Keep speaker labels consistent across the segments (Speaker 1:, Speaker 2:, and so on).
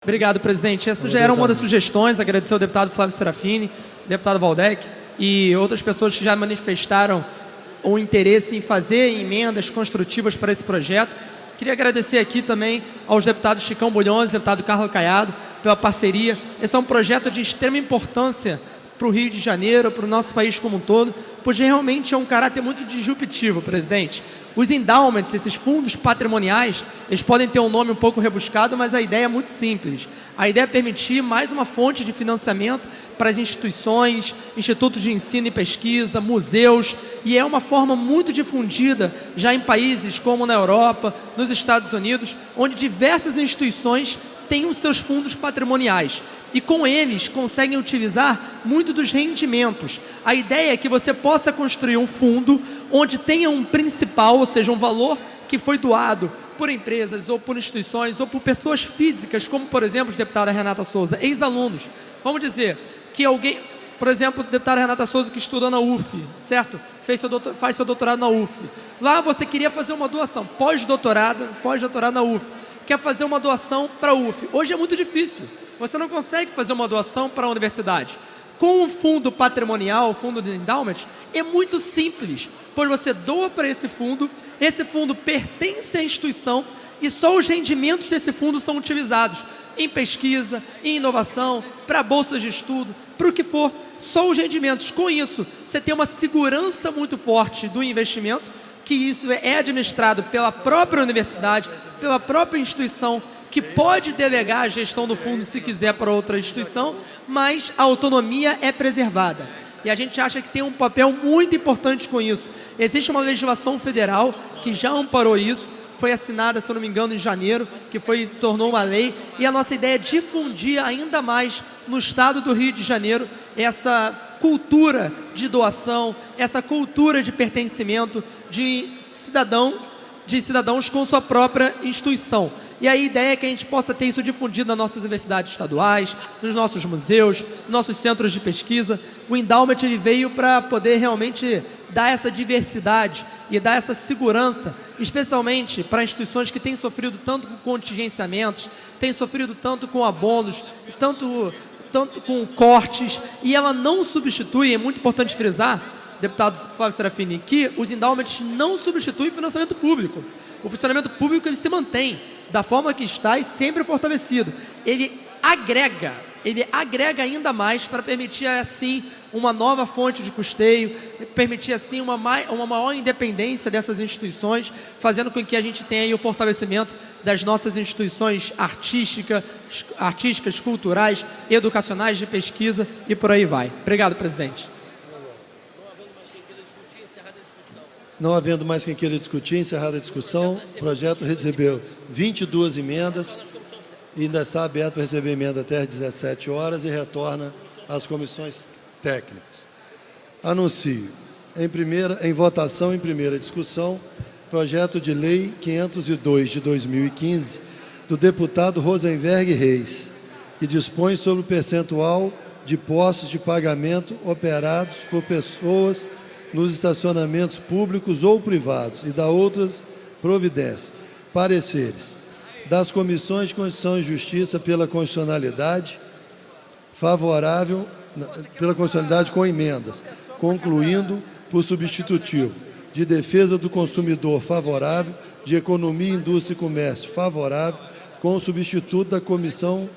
Speaker 1: Obrigado, presidente. Essa já era uma das sugestões. Agradecer ao deputado Flávio Serafini, deputado Valdec e outras pessoas que já manifestaram o interesse em fazer emendas construtivas para esse projeto. Queria agradecer aqui também aos deputados Chicão Bulhões e deputado Carlos Caiado pela parceria. Esse é um projeto de extrema importância para o Rio de Janeiro, para o nosso país como um todo, pois realmente é um caráter muito disruptivo, presidente. Os endowments, esses fundos patrimoniais, eles podem ter um nome um pouco rebuscado, mas a ideia é muito simples. A ideia é permitir mais uma fonte de financiamento para as instituições, institutos de ensino e pesquisa, museus, e é uma forma muito difundida já em países como na Europa, nos Estados Unidos, onde diversas instituições têm os seus fundos patrimoniais e com eles conseguem utilizar muito dos rendimentos. A ideia é que você possa construir um fundo onde tenha um principal, ou seja, um valor que foi doado por empresas ou por instituições ou por pessoas físicas, como por exemplo a deputada Renata Souza, ex-alunos. Vamos dizer que alguém, por exemplo, a deputada Renata Souza que estudou na UF, certo? Faz seu doutorado na UF. Lá você queria fazer uma doação, pós-doutorado na UF. Quer fazer uma doação para a UF. Hoje é muito difícil. Você não consegue fazer uma doação para a universidade. Com o fundo patrimonial, o fundo de endowment, é muito simples, pois você doa para esse fundo pertence à instituição e só os rendimentos desse fundo são utilizados em pesquisa, em inovação, para bolsas de estudo, para o que for, só os rendimentos. Com isso, você tem uma segurança muito forte do investimento, que isso é administrado pela própria universidade, pela própria instituição, que pode delegar a gestão do fundo se quiser para outra instituição, mas a autonomia é preservada. E a gente acha que tem um papel muito importante com isso. Existe uma legislação federal que já amparou isso, foi assinada, se eu não me engano, em janeiro, que tornou uma lei, e a nossa ideia é difundir ainda mais no estado do Rio de Janeiro essa cultura de doação, essa cultura de pertencimento de cidadãos com sua própria instituição. E a ideia é que a gente possa ter isso difundido nas nossas universidades estaduais, nos nossos museus, nos nossos centros de pesquisa. O endowment ele veio para poder realmente dar essa diversidade e dar essa segurança, especialmente para instituições que têm sofrido tanto com contingenciamentos, têm sofrido tanto com abonos, tanto com cortes, e ela não substitui, é muito importante frisar, deputado Flávio Serafini, que os endowments não substituem o financiamento público. O funcionamento público ele se mantém da forma que está e sempre fortalecido. Ele agrega ainda mais para permitir assim uma nova fonte de custeio, permitir assim uma maior independência dessas instituições, fazendo com que a gente tenha aí o fortalecimento das nossas instituições artísticas, culturais, educacionais, de pesquisa e por aí vai. Obrigado, presidente.
Speaker 2: Não havendo mais quem queira discutir, encerrada a discussão, o projeto recebeu 22 emendas e ainda está aberto para receber emenda até às 17 horas e retorna às comissões técnicas. Anuncio em votação, em primeira discussão, projeto de lei 502 de 2015 do deputado Rosenberg Reis, que dispõe sobre o percentual de postos de pagamento operados por pessoas nos estacionamentos públicos ou privados e da outras providências. Pareceres das comissões de Constituição e Justiça pela constitucionalidade favorável, pela constitucionalidade com emendas, concluindo por substitutivo, de defesa do consumidor favorável, de economia, indústria e comércio favorável, com o substituto da comissão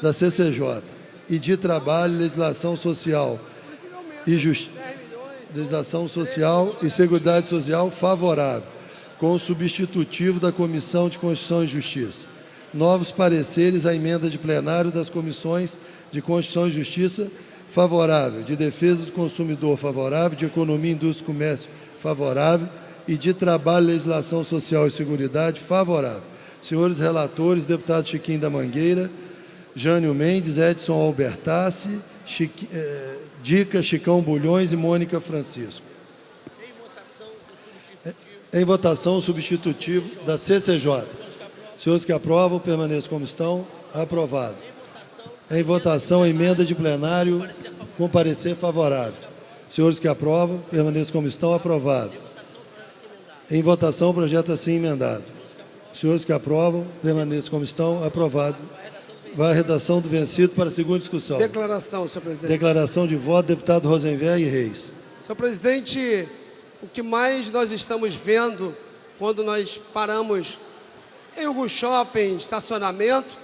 Speaker 2: da CCJ e de trabalho, legislação social e Seguridade Social favorável, com o substitutivo da Comissão de Constituição e Justiça. Novos pareceres à emenda de plenário das comissões de Constituição e Justiça favorável, de defesa do consumidor favorável, de economia, indústria e comércio favorável e de trabalho, legislação social e seguridade favorável. Senhores relatores, deputado Chiquinho da Mangueira, Jânio Mendes, Edson Albertassi, Dica, Chicão Bulhões e Mônica Francisco. Em votação, o substitutivo da CCJ. Senhores que aprovam, permaneçam como estão. Aprovado. Em votação, a emenda de plenário com parecer favorável. Senhores que aprovam, permaneçam como estão. Aprovado. Em votação, o projeto assim emendado. Senhores que aprovam, permaneçam como estão. Aprovado. Vai a redação do vencido para a segunda discussão.
Speaker 3: Declaração, senhor presidente.
Speaker 2: Declaração de voto, deputado Rosenberg e Reis.
Speaker 3: Senhor presidente, o que mais nós estamos vendo quando nós paramos em algum shopping, estacionamento,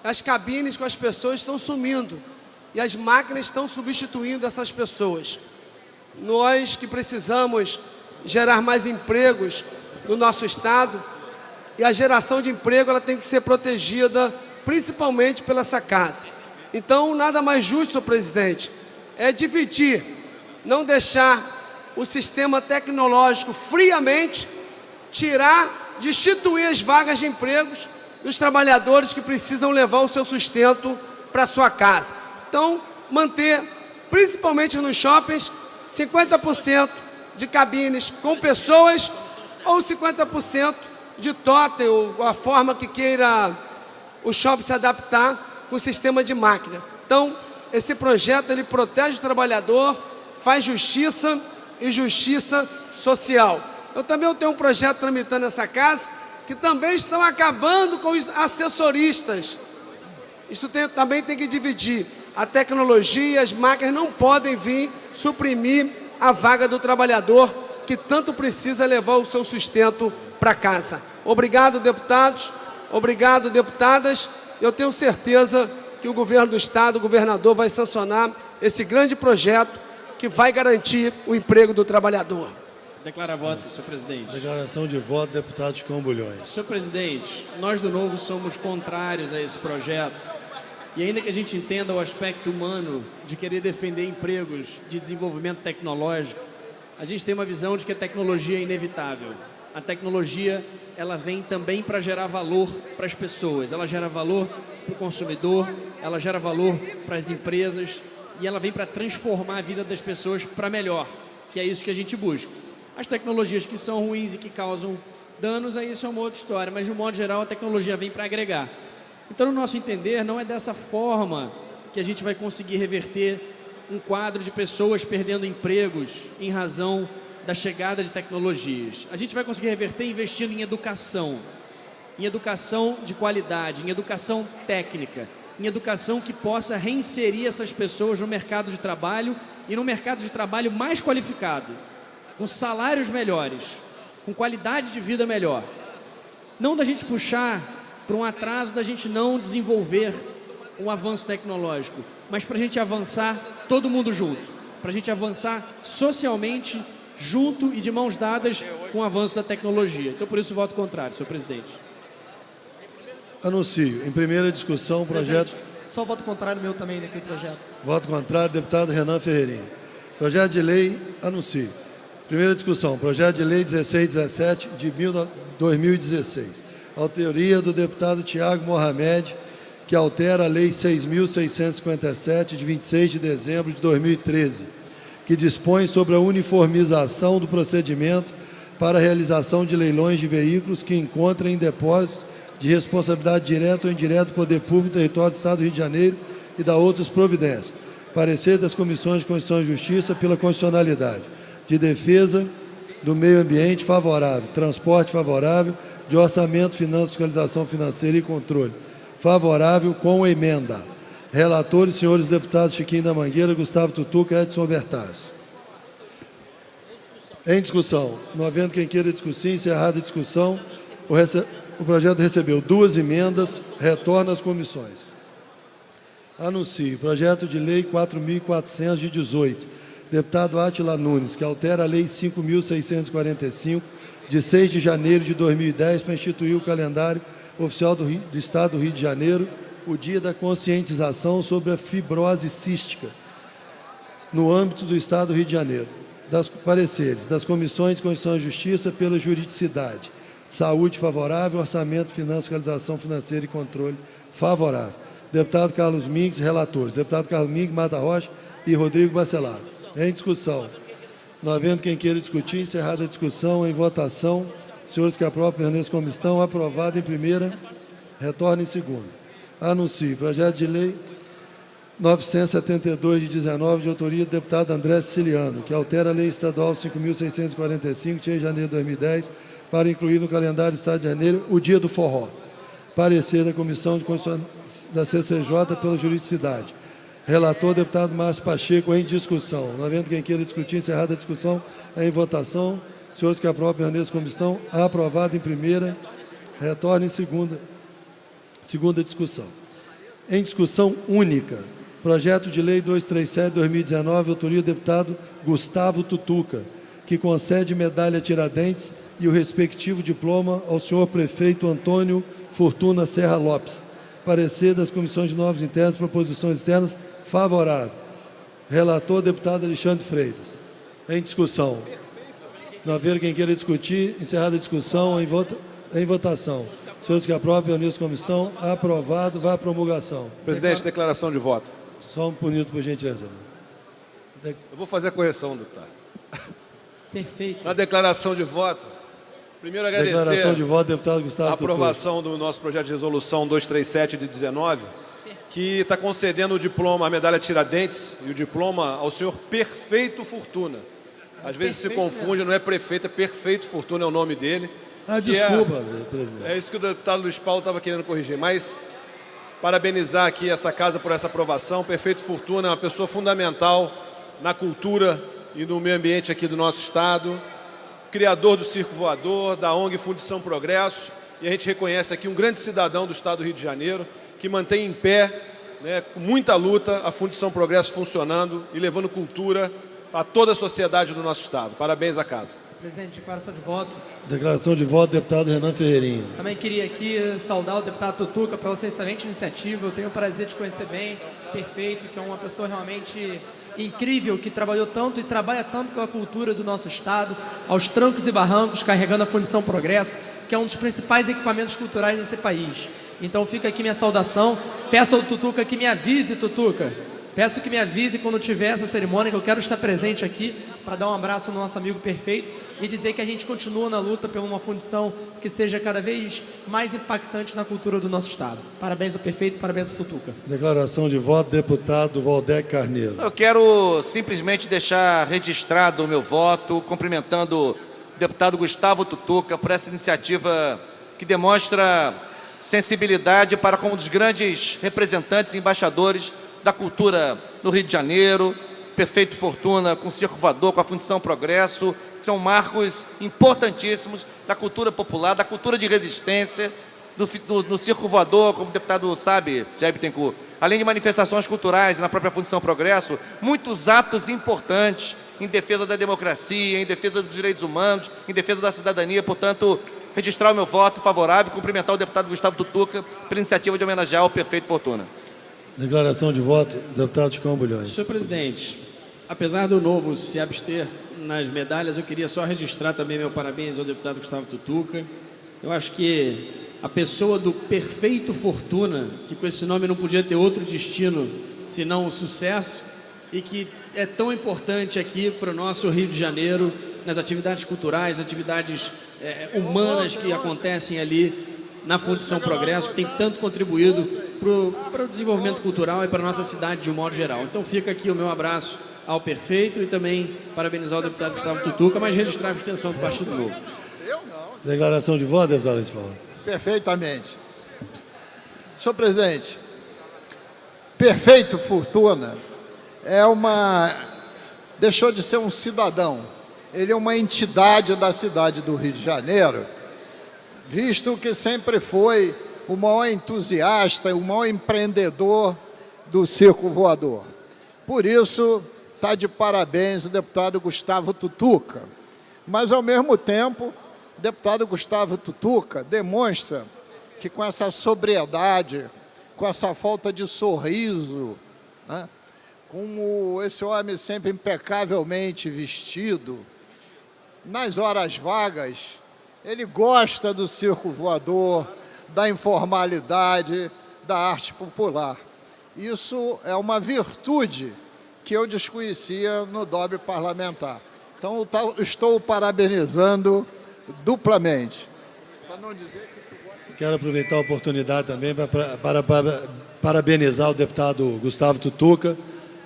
Speaker 3: as cabines com as pessoas estão sumindo e as máquinas estão substituindo essas pessoas. Nós que precisamos gerar mais empregos no nosso estado, e a geração de emprego ela tem que ser protegida principalmente pela essa casa. Então, nada mais justo, senhor presidente, é dividir, não deixar o sistema tecnológico friamente destituir as vagas de empregos dos trabalhadores que precisam levar o seu sustento para sua casa. Então, manter, principalmente nos shoppings, 50% de cabines com pessoas ou 50% de totem, ou a forma que queira o shopping se adaptar com o sistema de máquina. Então, esse projeto ele protege o trabalhador, faz justiça e justiça social. Eu também tenho um projeto tramitando nessa casa que também estão acabando com os assessoristas. Isso também tem que dividir. A tecnologia, as máquinas não podem vir suprimir a vaga do trabalhador que tanto precisa levar o seu sustento para casa. Obrigado, deputados. Obrigado, deputadas. Eu tenho certeza que o governo do estado, o governador, vai sancionar esse grande projeto que vai garantir o emprego do trabalhador.
Speaker 4: Declara voto, senhor presidente.
Speaker 2: Declaração de voto, deputado Chicão Bulhões.
Speaker 4: Senhor presidente, nós do Novo somos contrários a esse projeto. E ainda que a gente entenda o aspecto humano de querer defender empregos de desenvolvimento tecnológico, a gente tem uma visão de que a tecnologia é inevitável. A tecnologia, ela vem também para gerar valor para as pessoas. Ela gera valor para o consumidor, ela gera valor para as empresas e ela vem para transformar a vida das pessoas para melhor, que é isso que a gente busca. As tecnologias que são ruins e que causam danos, aí isso é uma outra história, mas de um modo geral a tecnologia vem para agregar. Então, no nosso entender, não é dessa forma que a gente vai conseguir reverter um quadro de pessoas perdendo empregos em razão da chegada de tecnologias. A gente vai conseguir reverter investindo em educação de qualidade, em educação técnica, em educação que possa reinserir essas pessoas no mercado de trabalho e no mercado de trabalho mais qualificado, com salários melhores, com qualidade de vida melhor. Não da gente puxar para um atraso da gente não desenvolver um avanço tecnológico, mas para a gente avançar todo mundo junto, para a gente avançar socialmente junto e de mãos dadas com o avanço da tecnologia. Então, por isso, voto contrário, senhor presidente.
Speaker 2: Anuncio. Em primeira discussão, o projeto...
Speaker 1: Só voto contrário meu também naquele projeto.
Speaker 2: Voto contrário, deputado Renan Ferreirinha. Projeto de lei, anuncio. Primeira discussão, projeto de lei 1617 de 2016. Autoria do deputado Tiago Mohamed, que altera a lei 6.657 de 26 de dezembro de 2013, que dispõe sobre a uniformização do procedimento para a realização de leilões de veículos que encontrem em depósitos de responsabilidade direta ou indireta do Poder Público do Território do Estado do Rio de Janeiro e da outras providências. Parecer das Comissões de Constituição e Justiça pela constitucionalidade, de defesa do meio ambiente favorável, transporte favorável, de orçamento, finanças, fiscalização financeira e controle favorável com emenda. Relatores, senhores deputados Chiquinho da Mangueira, Gustavo Tutuca e Edson Bertazzi. Em discussão. Não havendo quem queira discutir, encerrada a discussão, o projeto recebeu 2 emendas, retorna às comissões. Anuncio. Projeto de lei 4.418, deputado Átila Nunes, que altera a lei 5.645, de 6 de janeiro de 2010, para instituir o calendário oficial do Estado do Rio de Janeiro, o dia da conscientização sobre a fibrose cística, no âmbito do Estado do Rio de Janeiro. Das pareceres das Comissões de Constituição e Justiça pela juridicidade, saúde favorável, orçamento, finanças, fiscalização financeira e controle favorável. Deputado Carlos Mingues, relatores. Deputado Carlos Mingues, Mata Rocha e Rodrigo Bacelar. Em discussão. Não havendo quem queira discutir, encerrada a discussão, em votação. Senhores que aprovam, permaneçam como estão. Aprovado em primeira, retorna em segunda. Anuncio. Projeto de lei 972 de 19, de autoria do deputado André Siciliano, que altera a lei estadual 5.645, de 6 de janeiro de 2010, para incluir no calendário do Estado de Janeiro o dia do forró. Parecer da Comissão de Constituição da CCJ pela juridicidade. Relator, deputado Márcio Pacheco, em discussão. Não havendo quem queira discutir, encerrada a discussão, em votação. Senhores que aprovam, permaneçam como estão. Aprovado em primeira, retorna em segunda. Segunda discussão. Em discussão única, projeto de lei 237/2019, autoria do deputado Gustavo Tutuca, que concede medalha Tiradentes e o respectivo diploma ao senhor prefeito Antônio Fortuna Serra Lopes. Parecer das comissões de normas internas, proposições externas, favorável. Relator, deputado Alexandre Freitas. Em discussão. Não haver quem queira discutir, encerrada a discussão, em votação. Senhores que aprovam, permaneçam como estão. Aprovado, vai à promulgação.
Speaker 5: Presidente, declaração de voto.
Speaker 2: Só um minuto, por gentileza.
Speaker 5: Eu vou fazer a correção, deputado.
Speaker 1: Perfeito.
Speaker 5: Na declaração de voto, primeiro
Speaker 2: Declaração
Speaker 5: agradecer
Speaker 2: de voto, deputado Gustavo
Speaker 5: a aprovação do nosso projeto de resolução 237 de 19, que está concedendo o diploma, a medalha Tiradentes e o diploma ao senhor Perfeito Fortuna. Às vezes se confunde, não é prefeito, é Perfeito Fortuna, é o nome dele.
Speaker 2: Desculpa, presidente.
Speaker 5: É isso que o deputado Luiz Paulo estava querendo corrigir, mas parabenizar aqui essa casa por essa aprovação. Perfeito Fortuna é uma pessoa fundamental na cultura e no meio ambiente aqui do nosso estado, criador do Circo Voador, da ONG Fundição Progresso, e a gente reconhece aqui um grande cidadão do estado do Rio de Janeiro, que mantém em pé, né, com muita luta, a Fundição Progresso funcionando e levando cultura a toda a sociedade do nosso estado. Parabéns à casa.
Speaker 1: Presidente, declaração de voto.
Speaker 2: Declaração de voto, deputado Renan Ferreirinho.
Speaker 1: Também queria aqui saudar o deputado Tutuca pela sua excelente iniciativa. Eu tenho o prazer de conhecer bem, perfeito, que é uma pessoa realmente incrível, que trabalhou tanto e trabalha tanto pela cultura do nosso estado, aos trancos e barrancos, carregando a Fundição Progresso, que é um dos principais equipamentos culturais desse país. Então fica aqui minha saudação. Peço ao Tutuca que me avise, Tutuca. Peço que me avise quando tiver essa cerimônia, que eu quero estar presente aqui para dar um abraço no nosso amigo perfeito e dizer que a gente continua na luta por uma fundição que seja cada vez mais impactante na cultura do nosso estado. Parabéns ao perfeito, parabéns ao Tutuca.
Speaker 2: Declaração de voto, deputado Valdec Carneiro.
Speaker 6: Eu quero simplesmente deixar registrado o meu voto, cumprimentando o deputado Gustavo Tutuca por essa iniciativa que demonstra sensibilidade para com um dos grandes representantes e embaixadores da cultura no Rio de Janeiro, Perfeito Fortuna, com o Circo Voador, com a Fundição Progresso, que são marcos importantíssimos da cultura popular, da cultura de resistência, do Circo Voador, como o deputado sabe, Jair Bittencourt, além de manifestações culturais na própria Fundição Progresso, muitos atos importantes em defesa da democracia, em defesa dos direitos humanos, em defesa da cidadania. Portanto, registrar o meu voto favorável e cumprimentar o deputado Gustavo Tutuca pela iniciativa de homenagear o Perfeito Fortuna.
Speaker 2: Declaração de voto, deputado Chicão Bulhões.
Speaker 4: Senhor presidente, apesar do Novo se abster nas medalhas, eu queria só registrar também meu parabéns ao deputado Gustavo Tutuca. Eu acho que a pessoa do Perfeito Fortuna, que com esse nome não podia ter outro destino senão o sucesso, e que é tão importante aqui para o nosso Rio de Janeiro, nas atividades culturais, atividades humanas que acontecem ali na Fundição Progresso, que tem tanto contribuído para o desenvolvimento cultural e para a nossa cidade de um modo geral. Então fica aqui o meu abraço ao perfeito e também parabenizar o deputado Gustavo Tutuca, mas registrar a abstenção do Partido Novo.
Speaker 2: Declaração de voto, deputado Luiz Paulo.
Speaker 7: Perfeitamente. Senhor presidente, Perfeito Fortuna deixou de ser um cidadão. Ele é uma entidade da cidade do Rio de Janeiro, visto que sempre foi o maior entusiasta, o maior empreendedor do Circo Voador. Por isso, está de parabéns o deputado Gustavo Tutuca. Mas, ao mesmo tempo, o deputado Gustavo Tutuca demonstra que com essa sobriedade, com essa falta de sorriso, né, como esse homem sempre impecavelmente vestido, nas horas vagas, ele gosta do circo voador, da informalidade, da arte popular. Isso é uma virtude que eu desconhecia no dobre parlamentar. Então, estou parabenizando duplamente.
Speaker 2: Quero aproveitar a oportunidade também para parabenizar o deputado Gustavo Tutuca.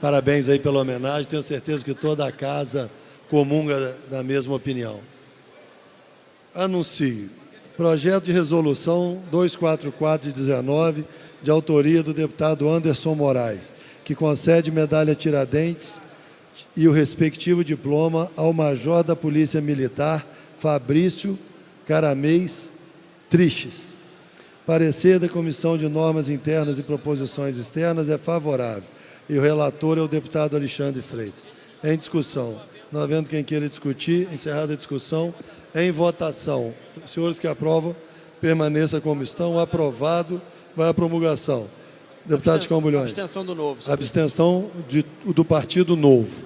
Speaker 2: Parabéns aí pela homenagem. Tenho certeza que toda a casa comunga da mesma opinião. Anuncio. Projeto de resolução 244 de 19, de autoria do deputado Anderson Moraes, que concede medalha Tiradentes e o respectivo diploma ao Major da Polícia Militar, Fabrício Caramês Triches. Parecer da Comissão de Normas Internas e Proposições Externas é favorável. E o relator é o deputado Alexandre Freitas. Em discussão. Não havendo quem queira discutir, encerrada a discussão, em votação. Os senhores que aprovam, permaneça como estão. Aprovado, vai à promulgação. Deputado de Cambolhões.
Speaker 4: Abstenção do Novo.
Speaker 2: Abstenção do Partido Novo.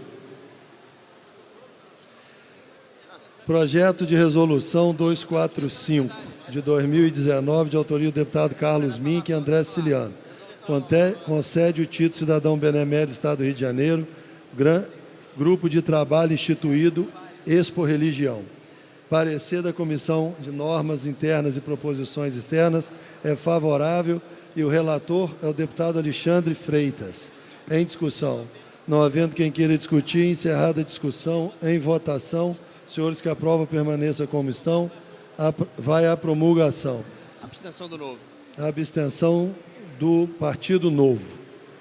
Speaker 2: Projeto de Resolução 245, de 2019, de autoria do deputado Carlos Mink e André Siciliano. Concede o título Cidadão Benemérito do Estado do Rio de Janeiro, Grupo de Trabalho instituído Expo Religião. Parecer da Comissão de Normas Internas e Proposições Externas é favorável e o relator é o deputado Alexandre Freitas. Em discussão. Não havendo quem queira discutir, encerrada a discussão, em votação. Senhores que aprovam, permaneça como estão. Vai à promulgação.
Speaker 4: Abstenção do Novo.
Speaker 2: Abstenção do Partido Novo.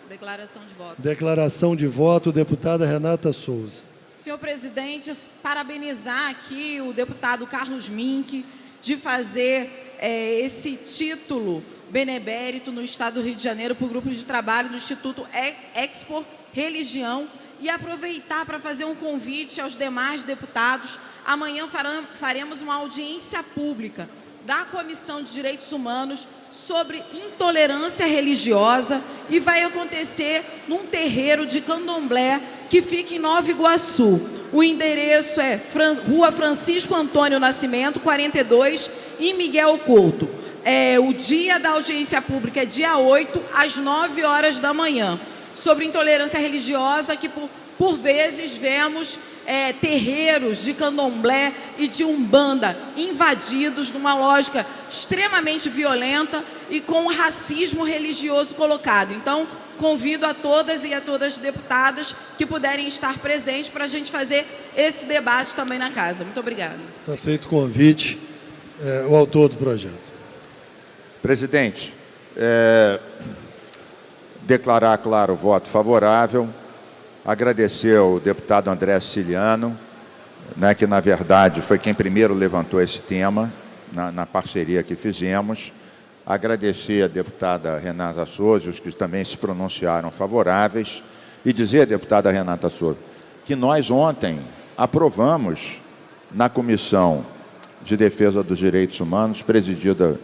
Speaker 8: Declaração de voto.
Speaker 2: Declaração de voto, deputada Renata Souza.
Speaker 8: Senhor presidente, parabenizar aqui o deputado Carlos Mink de fazer esse título benemérito no Estado do Rio de Janeiro para o grupo de trabalho do Instituto Expo Religião e aproveitar para fazer um convite aos demais deputados. Amanhã faremos uma audiência pública da Comissão de Direitos Humanos sobre intolerância religiosa e vai acontecer num terreiro de candomblé que fica em Nova Iguaçu. O endereço é Rua Francisco Antônio Nascimento, 42, em Miguel Couto. O dia da audiência pública é dia 8, às 9 horas da manhã. Sobre intolerância religiosa, que por vezes vemos terreiros de candomblé e de umbanda invadidos numa lógica extremamente violenta e com racismo religioso colocado. Então, convido a todas e a todas as deputadas que puderem estar presentes para a gente fazer esse debate também na casa. Muito obrigada.
Speaker 2: Está feito o convite. O autor do projeto.
Speaker 9: Presidente, declarar, claro, o voto favorável, agradecer ao deputado André Siciliano, que na verdade foi quem primeiro levantou esse tema, na parceria que fizemos, agradecer a deputada Renata Souza, os que também se pronunciaram favoráveis, e dizer, deputada Renata Souza, que nós ontem aprovamos na Comissão de Defesa dos Direitos Humanos, presidida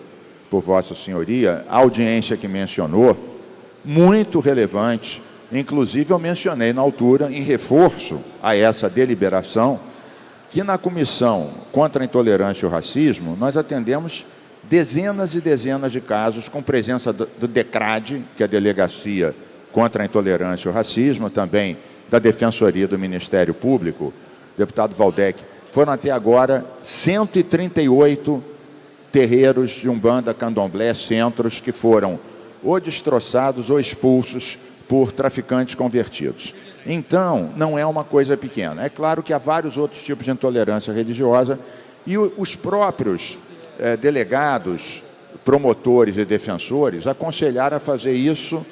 Speaker 9: por Vossa Senhoria, a audiência que mencionou, muito relevante. Inclusive, eu mencionei na altura, em reforço a essa deliberação, que na Comissão contra a Intolerância e o Racismo, nós atendemos dezenas e dezenas de casos com presença do DECRAD, que é a Delegacia contra a Intolerância e o Racismo, também da Defensoria do Ministério Público, deputado Valdec. Foram até agora 138 terreiros de Umbanda, Candomblé, centros que foram ou destroçados ou expulsos por traficantes convertidos. Então, não é uma coisa pequena. É claro que há vários outros tipos de intolerância religiosa e os próprios delegados, promotores e defensores aconselharam a fazer isso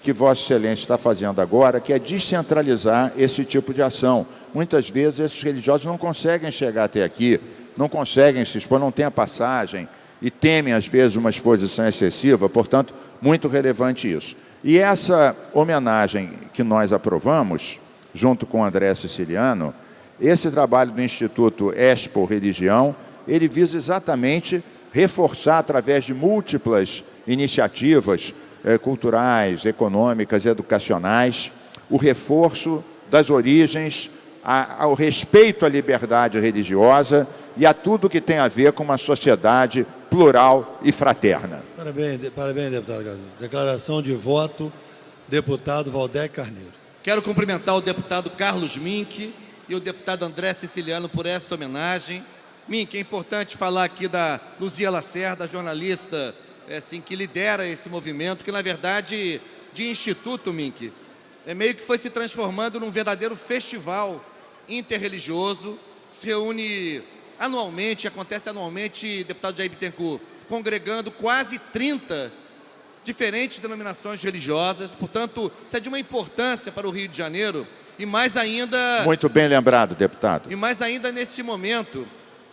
Speaker 9: que Vossa Excelência está fazendo agora, que é descentralizar esse tipo de ação. Muitas vezes esses religiosos não conseguem chegar até aqui, não conseguem se expor, não têm a passagem e temem, às vezes, uma exposição excessiva, portanto, muito relevante isso. E essa homenagem que nós aprovamos, junto com o André Siciliano, esse trabalho do Instituto Expo Religião, ele visa exatamente reforçar, através de múltiplas iniciativas culturais, econômicas, educacionais, o reforço das origens, ao respeito à liberdade religiosa e a tudo que tem a ver com uma sociedade plural e fraterna.
Speaker 2: Parabéns, deputado Carneiro. Declaração de voto, deputado Valdec Carneiro.
Speaker 6: Quero cumprimentar o deputado Carlos Mink e o deputado André Siciliano por esta homenagem. Mink, é importante falar aqui da Luzia Lacerda, jornalista que lidera esse movimento, que na verdade, de instituto, Mink, meio que foi se transformando num verdadeiro festival interreligioso, que se reúne anualmente, acontece anualmente, deputado Jair Bittencourt, congregando quase 30 diferentes denominações religiosas. Portanto, isso é de uma importância para o Rio de Janeiro, e mais ainda...
Speaker 9: Muito bem lembrado, deputado.
Speaker 6: E mais ainda nesse momento,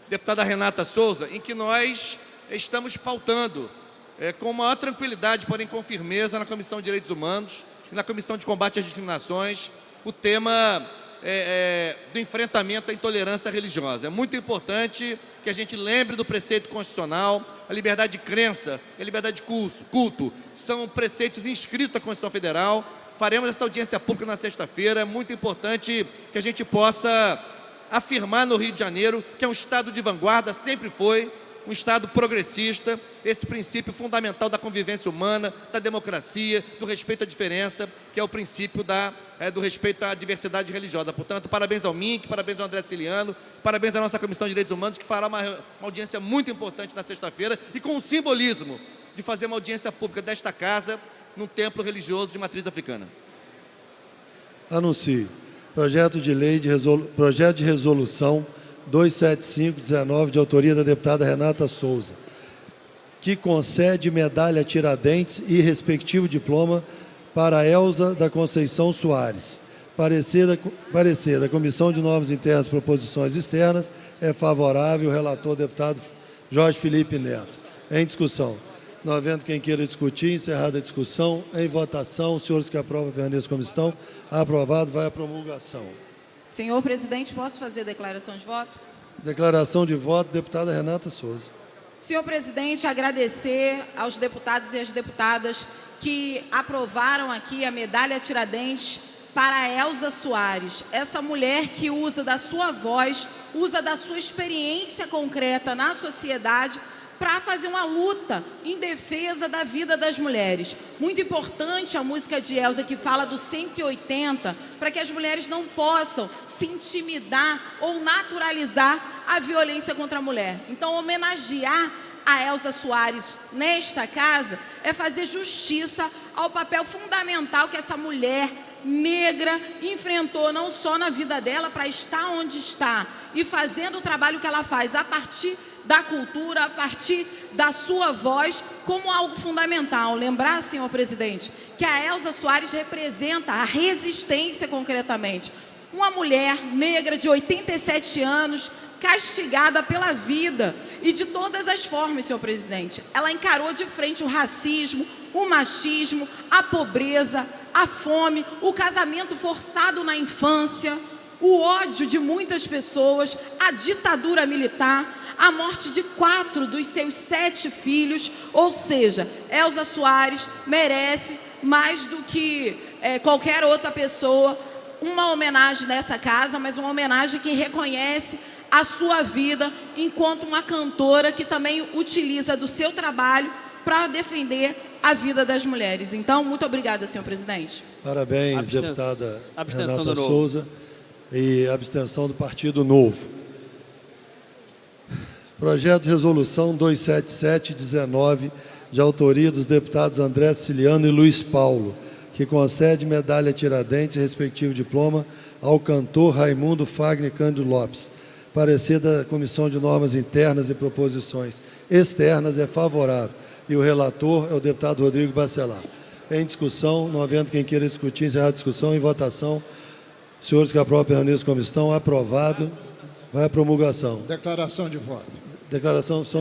Speaker 6: deputada Renata Souza, em que nós estamos pautando com maior tranquilidade, porém com firmeza, na Comissão de Direitos Humanos e na Comissão de Combate às Discriminações, o tema do enfrentamento à intolerância religiosa. É muito importante que a gente lembre do preceito constitucional. A liberdade de crença e a liberdade de culto são preceitos inscritos na Constituição Federal. Faremos essa audiência pública na sexta-feira. É muito importante que a gente possa afirmar no Rio de Janeiro que é um estado de vanguarda, sempre foi, um estado progressista, esse princípio fundamental da convivência humana, da democracia, do respeito à diferença, que é o princípio do respeito à diversidade religiosa. Portanto, parabéns ao MINC, parabéns ao André Ciliano, parabéns à nossa Comissão de Direitos Humanos, que fará uma audiência muito importante na sexta-feira, e com o simbolismo de fazer uma audiência pública desta casa num templo religioso de matriz africana.
Speaker 2: Anuncio. Projeto de resolução 275/19, de autoria da deputada Renata Souza, que concede medalha Tiradentes e respectivo diploma para Elza da Conceição Soares. Parecer da Comissão de Normas Internas e Proposições Externas é favorável. O relator, deputado Jorge Felipe Neto. Em discussão. Não havendo quem queira discutir, encerrada a discussão, em votação, os senhores que aprovam permaneçam como estão. Aprovado, vai à promulgação.
Speaker 8: Senhor presidente, posso fazer declaração de voto?
Speaker 2: Declaração de voto, deputada Renata Souza.
Speaker 8: Senhor presidente, agradecer aos deputados e às deputadas que aprovaram aqui a medalha Tiradentes para Elza Soares, essa mulher que usa da sua voz, usa da sua experiência concreta na sociedade para fazer uma luta em defesa da vida das mulheres. Muito importante a música de Elza, que fala do 180, para que as mulheres não possam se intimidar ou naturalizar a violência contra a mulher. Então, homenagear a Elza Soares nesta casa é fazer justiça ao papel fundamental que essa mulher negra enfrentou, não só na vida dela, para estar onde está e fazendo o trabalho que ela faz a partir da cultura, a partir da sua voz, como algo fundamental. Lembrar, senhor presidente, que a Elza Soares representa a resistência concretamente. Uma mulher negra de 87 anos, castigada pela vida e de todas as formas, senhor presidente. Ela encarou de frente o racismo, o machismo, a pobreza, a fome, o casamento forçado na infância, o ódio de muitas pessoas, a ditadura militar, a morte de 4 dos seus 7 filhos. Ou seja, Elza Soares merece, mais do que qualquer outra pessoa, uma homenagem nessa casa, mas uma homenagem que reconhece a sua vida enquanto uma cantora que também utiliza do seu trabalho para defender a vida das mulheres. Então, muito obrigada, senhor presidente.
Speaker 2: Parabéns, deputada Renata Souza. E abstenção do Partido Novo. Projeto de resolução 277/19, de autoria dos deputados André Ciliano e Luiz Paulo, que concede medalha Tiradentes e respectivo diploma ao cantor Raimundo Fagner Cândido Lopes. Parecer da Comissão de Normas Internas e Proposições Externas é favorável. E o relator é o deputado Rodrigo Bacelar. Em discussão, não havendo quem queira discutir, encerrar a discussão, em votação. Senhores que aprovam permaneçam como estão. Aprovado. Vai à promulgação.
Speaker 7: Declaração de voto.
Speaker 2: Declaração,
Speaker 4: Só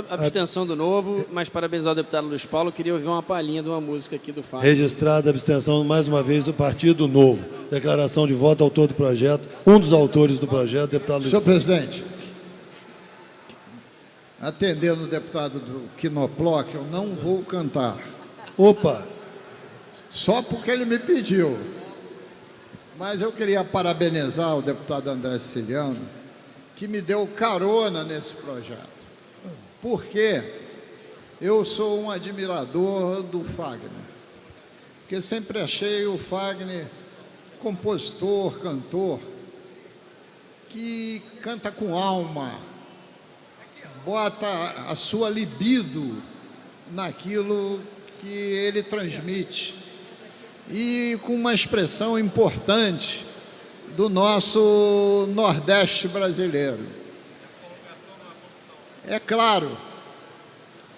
Speaker 4: abstenção do Novo, mas parabenizar o deputado Luiz Paulo. Queria ouvir uma palhinha de uma música aqui do Fábio.
Speaker 2: Registrada a abstenção, mais uma vez, do Partido Novo. Declaração de voto, autor do projeto, um dos autores do projeto, deputado Luiz
Speaker 7: Senhor
Speaker 2: Paulo.
Speaker 7: presidente, atendendo o deputado do Quinoploc, eu não vou cantar.
Speaker 2: Opa!
Speaker 7: Só porque ele me pediu. Mas eu queria parabenizar o deputado André Ciliano, que me deu carona nesse projeto. Porque eu sou um admirador do Fagner. Porque sempre achei o Fagner compositor, cantor, que canta com alma, bota a sua libido naquilo que ele transmite. E com uma expressão importante do nosso Nordeste brasileiro. É claro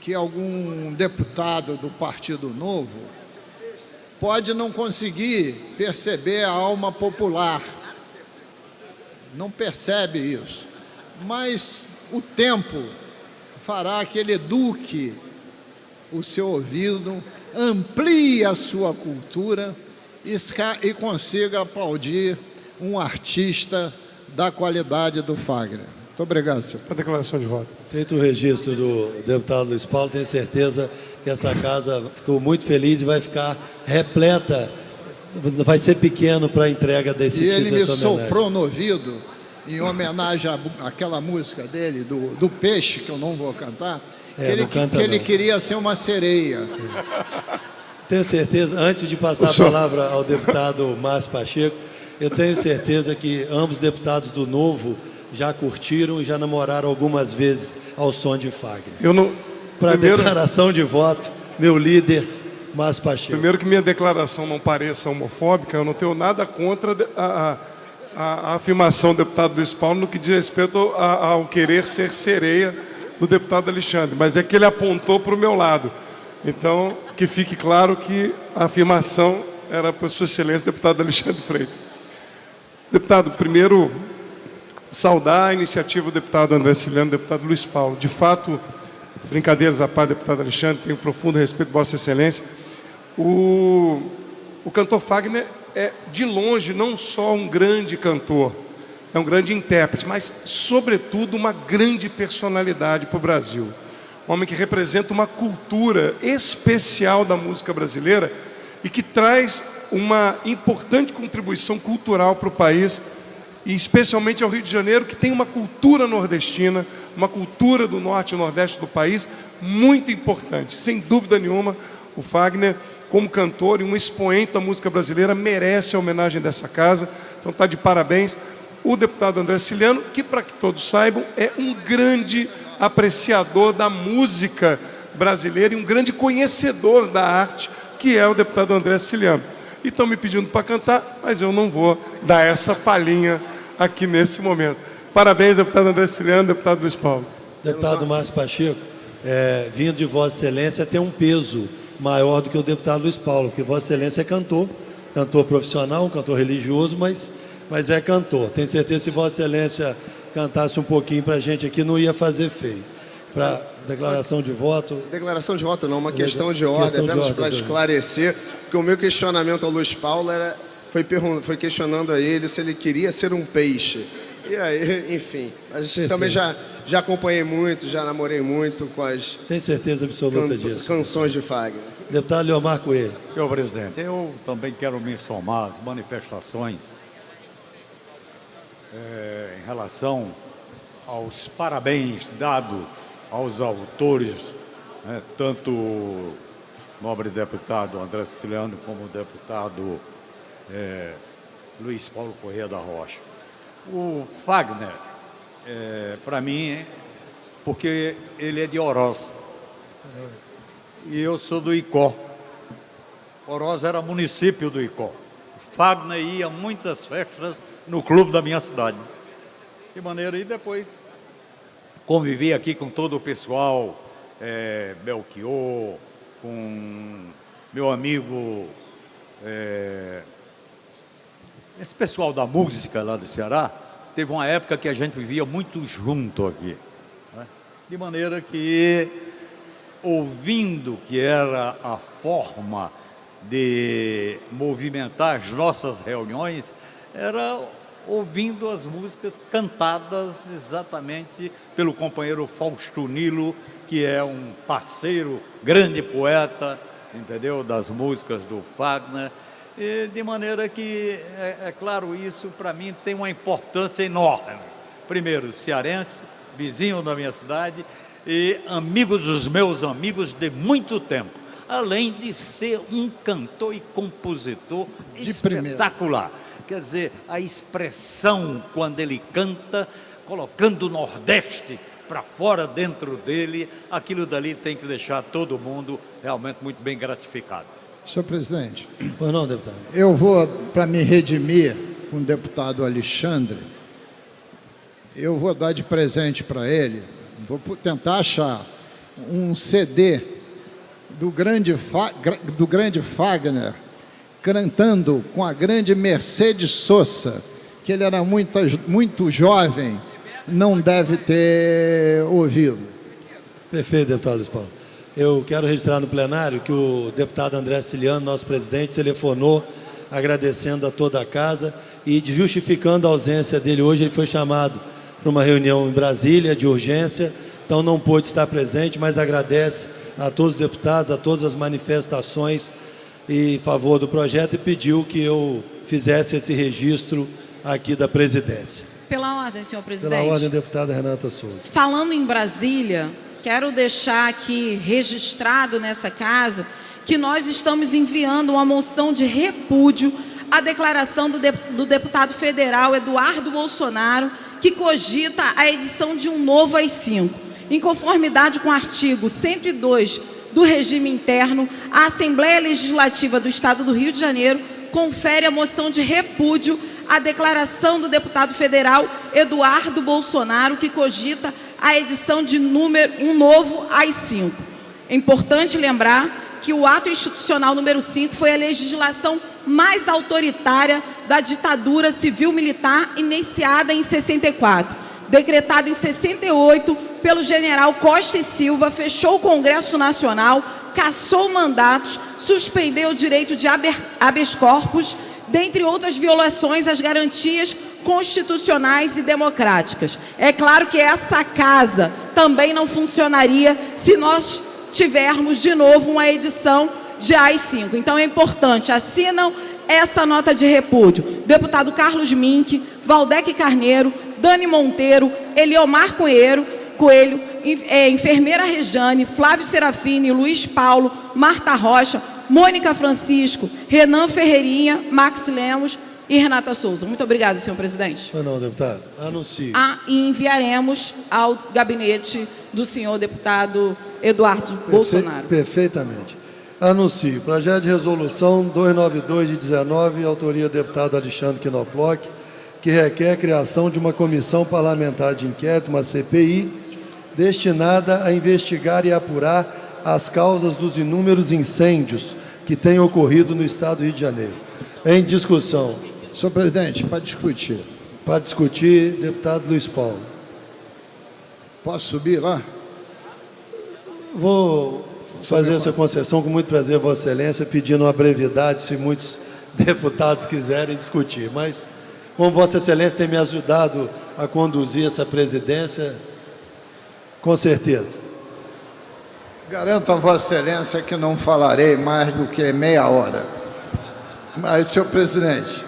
Speaker 7: que algum deputado do Partido Novo pode não conseguir perceber a alma popular. Não percebe isso. Mas o tempo fará que ele eduque o seu ouvido, amplie a sua cultura e consiga aplaudir um artista da qualidade do Fagner. Muito obrigado, senhor.
Speaker 10: A declaração de voto.
Speaker 2: Feito o registro do deputado Luiz Paulo, tenho certeza que essa casa ficou muito feliz e vai ficar repleta, vai ser pequeno para a entrega desse
Speaker 7: E
Speaker 2: título.
Speaker 7: ele me
Speaker 2: dessa homenagem.
Speaker 7: soprou no ouvido, em homenagem àquela música dele, do Peixe, que eu não vou cantar, que ele queria ser uma sereia.
Speaker 2: Tenho certeza, antes de passar a palavra ao deputado Márcio Pacheco, eu tenho certeza que ambos deputados do Novo já curtiram e já namoraram algumas vezes ao som de Fagner. Para declaração de voto, meu líder, Márcio Pacheco.
Speaker 10: Primeiro que minha declaração não pareça homofóbica, eu não tenho nada contra a afirmação do deputado Luiz Paulo no que diz respeito ao querer ser sereia do deputado Alexandre, mas é que ele apontou para o meu lado. Então, que fique claro que a afirmação era para Sua Excelência, deputado Alexandre Freitas. Deputado, primeiro, saudar a iniciativa do deputado André Ciliano, deputado Luiz Paulo. De fato, brincadeiras à parte, deputado Alexandre, tenho profundo respeito por Vossa Excelência. O cantor Fagner é, de longe, não só um grande cantor, é um grande intérprete, mas, sobretudo, uma grande personalidade para o Brasil. Um homem que representa uma cultura especial da música brasileira e que traz uma importante contribuição cultural para o país, e especialmente ao Rio de Janeiro, que tem uma cultura nordestina, uma cultura do norte e nordeste do país muito importante. Sem dúvida nenhuma, o Fagner, como cantor e um expoente da música brasileira, merece a homenagem dessa casa. Então está de parabéns. O deputado André Ciliano, que, para que todos saibam, é um grande apreciador da música brasileira e um grande conhecedor da arte, que é o deputado André Ciliano. E estão me pedindo para cantar, mas eu não vou dar essa palhinha aqui nesse momento. Parabéns, deputado André Ciliano, deputado Luiz Paulo.
Speaker 2: Deputado Márcio Pacheco, vindo de Vossa Excelência, tem um peso maior do que o deputado Luiz Paulo, porque Vossa Excelência é cantor profissional, um cantor religioso, mas é cantor. Tenho certeza que se Vossa Excelência cantasse um pouquinho para a gente aqui, não ia fazer feio. Para declaração de voto...
Speaker 11: Declaração de voto não, uma questão de ordem, apenas para esclarecer, porque o meu questionamento ao Luiz Paulo foi questionando a ele se ele queria ser um peixe. E aí, enfim, a gente também já acompanhei muito, já namorei muito com as...
Speaker 2: Tem certeza absoluta disso.
Speaker 11: Canções de Fagner.
Speaker 2: Deputado Leomar Coelho.
Speaker 12: Senhor presidente, eu também quero me somar às manifestações em relação aos parabéns dados aos autores, tanto o nobre deputado André Ciliano como o deputado Luiz Paulo Corrêa da Rocha. O Fagner, para mim, porque ele é de Oroz e eu sou do Icó. Oroz era município do Icó. Fagner ia a muitas festas no clube da minha cidade. De maneira, e depois convivi aqui com todo o pessoal, Belchior, com meu amigo, esse pessoal da música lá do Ceará. Teve uma época que a gente vivia muito junto aqui, né? De maneira que, ouvindo que era a forma de movimentar as nossas reuniões, era ouvindo as músicas cantadas exatamente pelo companheiro Fausto Nilo, que é um parceiro, grande poeta, entendeu, das músicas do Fagner. E de maneira que, é claro, isso para mim tem uma importância enorme. Primeiro, cearense, vizinho da minha cidade e amigos dos meus amigos de muito tempo, além de ser um cantor e compositor espetacular. Quer dizer, a expressão quando ele canta, colocando o Nordeste para fora dentro dele, aquilo dali tem que deixar todo mundo realmente muito bem gratificado.
Speaker 7: Senhor presidente,
Speaker 2: pois não, deputado.
Speaker 7: Eu vou, para me redimir com o deputado Alexandre, eu vou dar de presente para ele, vou tentar achar um CD do grande Fagner, cantando com a grande Mercedes Sosa, que ele era muito jovem, não deve ter ouvido.
Speaker 2: Perfeito, deputado Luiz Paulo. Eu quero registrar no plenário que o deputado André Ciliano, nosso presidente, telefonou agradecendo a toda a casa e justificando a ausência dele hoje. Ele foi chamado para uma reunião em Brasília de urgência, então não pôde estar presente, mas agradece a todos os deputados, a todas as manifestações em favor do projeto e pediu que eu fizesse esse registro aqui da presidência.
Speaker 8: Pela ordem, senhor presidente.
Speaker 2: Pela ordem, deputada Renata Souza.
Speaker 8: Falando em Brasília, quero deixar aqui registrado nessa casa que nós estamos enviando uma moção de repúdio à declaração do deputado federal Eduardo Bolsonaro, que cogita a edição de um novo AI-5. Em conformidade com o artigo 102 do regime interno, a Assembleia Legislativa do Estado do Rio de Janeiro confere a moção de repúdio à declaração do deputado federal Eduardo Bolsonaro, que cogita a edição de um novo AI-5. É importante lembrar que o ato institucional número 5 foi a legislação mais autoritária da ditadura civil-militar iniciada em 64. Decretado em 68 pelo general Costa e Silva, fechou o Congresso Nacional, cassou mandatos, suspendeu o direito de habeas corpus, dentre outras violações às garantias constitucionais e democráticas. É claro que essa casa também não funcionaria se nós tivermos de novo uma edição de AI-5. Então é importante, assinam essa nota de repúdio deputado Carlos Mink, Valdec Carneiro, Dani Monteiro, Eliomar Coelho, enfermeira Rejane, Flávio Serafini, Luiz Paulo, Marta Rocha, Mônica Francisco, Renan Ferreirinha, Max Lemos e Renata Souza. Muito obrigada, senhor presidente.
Speaker 2: Não, deputado. Anuncio.
Speaker 8: E enviaremos ao gabinete do senhor deputado Eduardo Bolsonaro.
Speaker 2: Perfeitamente. Anuncio. Projeto de resolução 292 de 19, autoria do deputado Alexandre Knoploch, que requer a criação de uma comissão parlamentar de inquérito, uma CPI, destinada a investigar e apurar as causas dos inúmeros incêndios que têm ocorrido no Estado do Rio de Janeiro. Em discussão.
Speaker 7: Senhor presidente, para discutir.
Speaker 2: Para discutir, deputado Luiz Paulo.
Speaker 7: Posso subir lá?
Speaker 2: Vou fazer essa concessão com muito prazer, Vossa Excelência, pedindo uma brevidade, se muitos deputados quiserem discutir. Mas, como Vossa Excelência tem me ajudado a conduzir essa presidência, com certeza.
Speaker 7: Garanto a Vossa Excelência que não falarei mais do que meia hora. Mas, senhor presidente,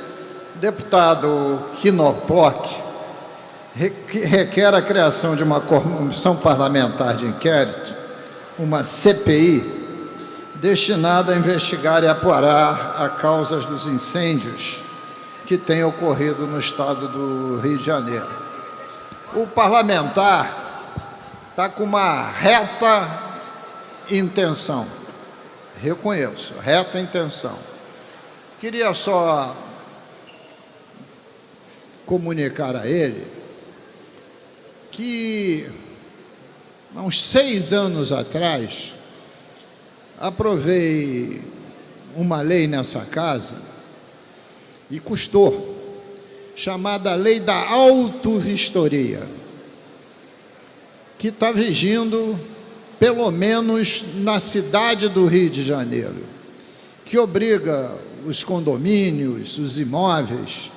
Speaker 7: deputado Knoploch requer a criação de uma comissão parlamentar de inquérito, uma CPI, destinada a investigar e apurar as causas dos incêndios que têm ocorrido no Estado do Rio de Janeiro. O parlamentar está com uma reta intenção, reconheço, reta intenção. Queria só comunicar a ele que, há uns 6 anos atrás, aprovei uma lei nessa casa, e custou, chamada Lei da Autovistoria, que está vigindo, pelo menos na cidade do Rio de Janeiro, que obriga os condomínios, os imóveis,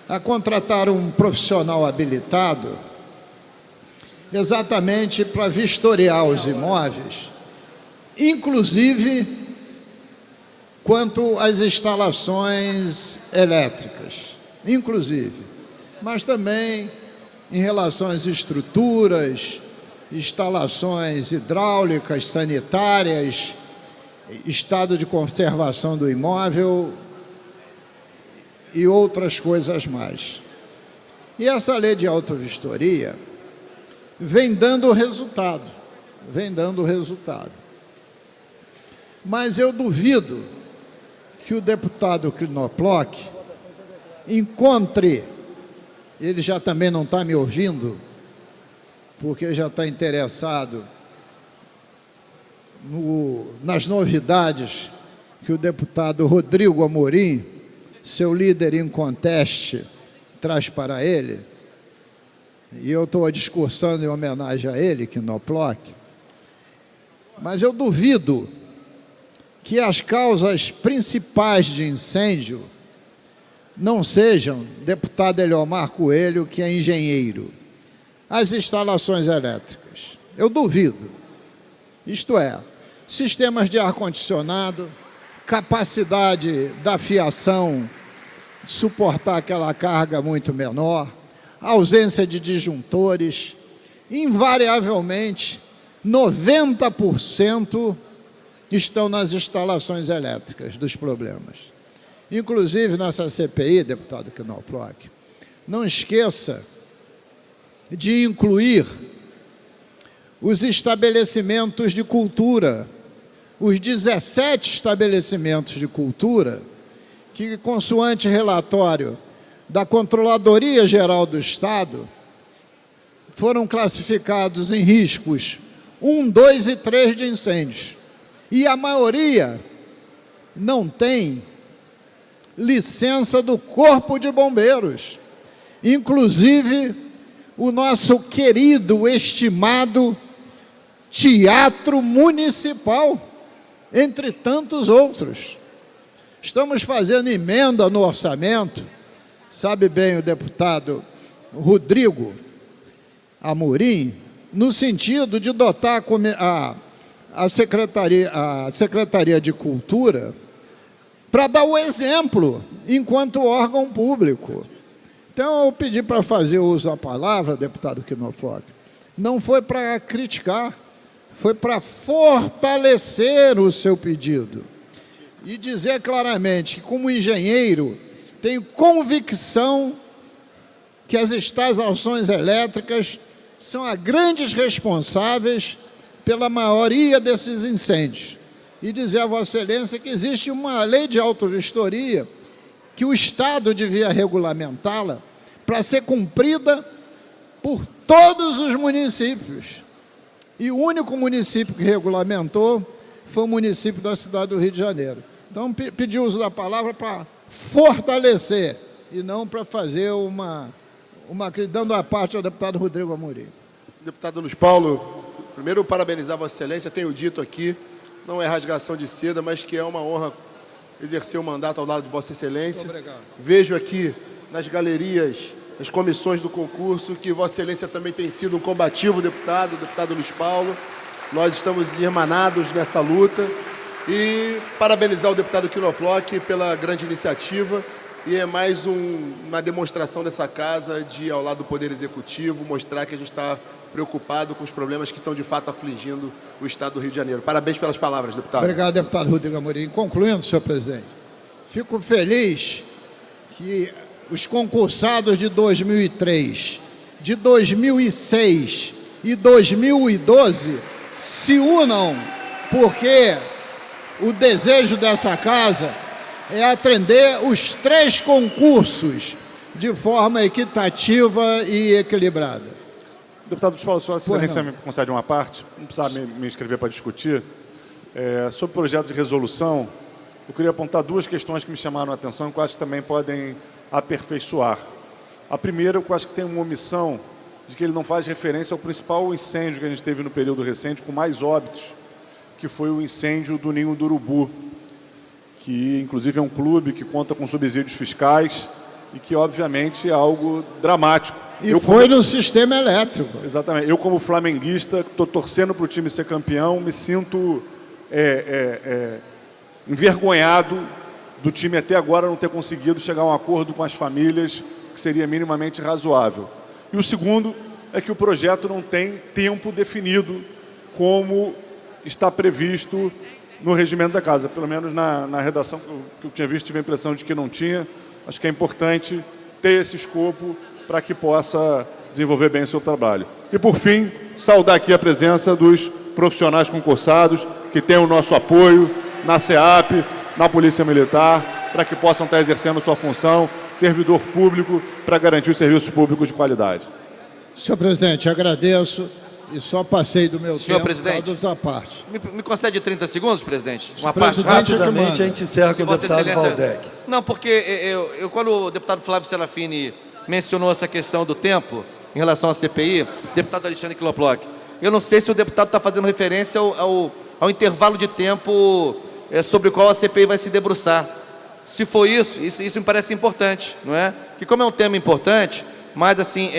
Speaker 7: a contratar um profissional habilitado exatamente para vistoriar os imóveis, inclusive quanto às instalações elétricas, inclusive, mas também em relação às estruturas, instalações hidráulicas, sanitárias, estado de conservação do imóvel e outras coisas mais. E essa lei de autovistoria vem dando resultado, Mas eu duvido que o deputado Knoploch encontre, ele já também não está me ouvindo, porque já está interessado nas novidades que o deputado Rodrigo Amorim, seu líder em conteste, traz para ele, e eu estou discursando em homenagem a ele, Knoploch, mas eu duvido que as causas principais de incêndio não sejam, deputado Eliomar Coelho, que é engenheiro, as instalações elétricas. Eu duvido. Isto é, sistemas de ar-condicionado, capacidade da fiação de suportar aquela carga muito menor, ausência de disjuntores, invariavelmente, 90% estão nas instalações elétricas dos problemas. Inclusive, nessa CPI, deputado Knoploch, não esqueça de incluir os estabelecimentos de cultura, os 17 estabelecimentos de cultura que, consoante relatório da Controladoria Geral do Estado, foram classificados em riscos 1, 2 e 3 de incêndios. E a maioria não tem licença do Corpo de Bombeiros. Inclusive, o nosso querido, estimado Teatro Municipal, entre tantos outros. Estamos fazendo emenda no orçamento, sabe bem o deputado Rodrigo Amorim, no sentido de dotar a Secretaria de Cultura para dar o exemplo enquanto órgão público. Então, eu pedi para fazer uso da palavra, deputado Knoploch, não foi para criticar, foi para fortalecer o seu pedido e dizer claramente que, como engenheiro, tenho convicção que as instalações elétricas são as grandes responsáveis pela maioria desses incêndios. E dizer a Vossa Excelência que existe uma lei de autovistoria que o Estado devia regulamentá-la para ser cumprida por todos os municípios. E o único município que regulamentou foi o município da cidade do Rio de Janeiro. Então, pedi o uso da palavra para fortalecer e não para fazer dando a parte ao deputado Rodrigo Amorim.
Speaker 13: Deputado Luiz Paulo, primeiro parabenizar Vossa Excelência, tenho dito aqui, não é rasgação de seda, mas que é uma honra exercer o mandato ao lado de Vossa Excelência.
Speaker 7: Muito obrigado.
Speaker 13: Vejo aqui nas galerias, nas comissões do concurso, que Vossa Excelência também tem sido um combativo deputado Luiz Paulo. Nós estamos irmanados nessa luta. E parabenizar o deputado Knoploch pela grande iniciativa. E é mais uma demonstração dessa casa de, ao lado do Poder Executivo, mostrar que a gente está preocupado com os problemas que estão, de fato, afligindo o Estado do Rio de Janeiro. Parabéns pelas palavras, deputado.
Speaker 7: Obrigado, deputado Rodrigo Amorim. Concluindo, senhor presidente, fico feliz que os concursados de 2003, de 2006 e 2012 se unam, porque o desejo dessa casa é atender os 3 concursos de forma equitativa e equilibrada.
Speaker 10: Deputado Luiz Paulo, Vossa Excelência me concede uma parte, não precisava me inscrever para discutir. Sobre projetos de resolução, eu queria apontar 2 questões que me chamaram a atenção, que eu acho que também podem aperfeiçoar. A primeira, eu acho que tem uma omissão de que ele não faz referência ao principal incêndio que a gente teve no período recente, com mais óbitos, que foi o incêndio do Ninho do Urubu, que inclusive é um clube que conta com subsídios fiscais e que, obviamente, é algo dramático.
Speaker 7: E foi no sistema elétrico.
Speaker 10: Exatamente. Eu, como flamenguista, estou torcendo para o time ser campeão, me sinto envergonhado do time até agora não ter conseguido chegar a um acordo com as famílias que seria minimamente razoável. E o segundo é que o projeto não tem tempo definido como está previsto no regimento da casa. Pelo menos na redação que eu tinha visto, tive a impressão de que não tinha. Acho que é importante ter esse escopo para que possa desenvolver bem o seu trabalho. E, por fim, saudar aqui a presença dos profissionais concursados que têm o nosso apoio na SEAP, na Polícia Militar, para que possam estar exercendo sua função, servidor público, para garantir os serviços públicos de qualidade.
Speaker 7: Senhor presidente, agradeço E só passei do meu
Speaker 6: Senhor
Speaker 7: tempo
Speaker 6: presidente,
Speaker 7: por causa da parte.
Speaker 6: me concede 30 segundos, presidente? Uma
Speaker 7: Presidente,
Speaker 6: parte
Speaker 2: Rapidamente, a gente encerra com o
Speaker 6: Vossa
Speaker 2: deputado
Speaker 6: Excelência-
Speaker 2: Valdec.
Speaker 6: Não, porque quando o deputado Flávio Serafini mencionou essa questão do tempo em relação à CPI, deputado Alexandre Knobloch, eu não sei se o deputado está fazendo referência ao intervalo de tempo sobre o qual a CPI vai se debruçar. Se for isso me parece importante, não é? Que como é um tema importante, mas assim,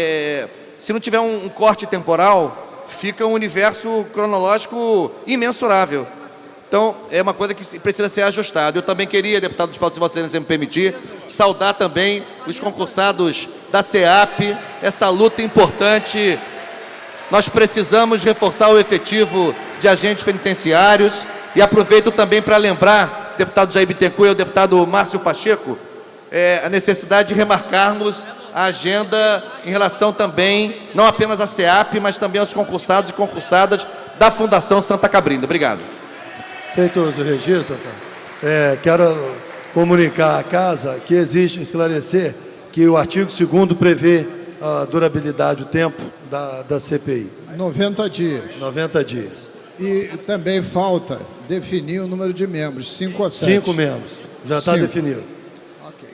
Speaker 6: se não tiver um corte temporal, fica um universo cronológico imensurável. Então, é uma coisa que precisa ser ajustada. Eu também queria, deputado Luiz Paulo, se você me permitir, saudar também os concursados da SEAP, essa luta importante. Nós precisamos reforçar o efetivo de agentes penitenciários e aproveito também para lembrar, deputado Jair Bittencourt e o deputado Márcio Pacheco, a necessidade de remarcarmos a agenda em relação também, não apenas à SEAP, mas também aos concursados e concursadas da Fundação Santa Cabrinda. Obrigado.
Speaker 2: Feito o registro, quero comunicar à Casa que existe, esclarecer, que o artigo 2º prevê a durabilidade, o tempo da CPI.
Speaker 7: 90 dias.
Speaker 2: 90 dias.
Speaker 7: E também falta definir o número de membros, 5 ou 7.
Speaker 2: 5 membros. Já está
Speaker 7: 5.
Speaker 2: definido.
Speaker 7: Ok.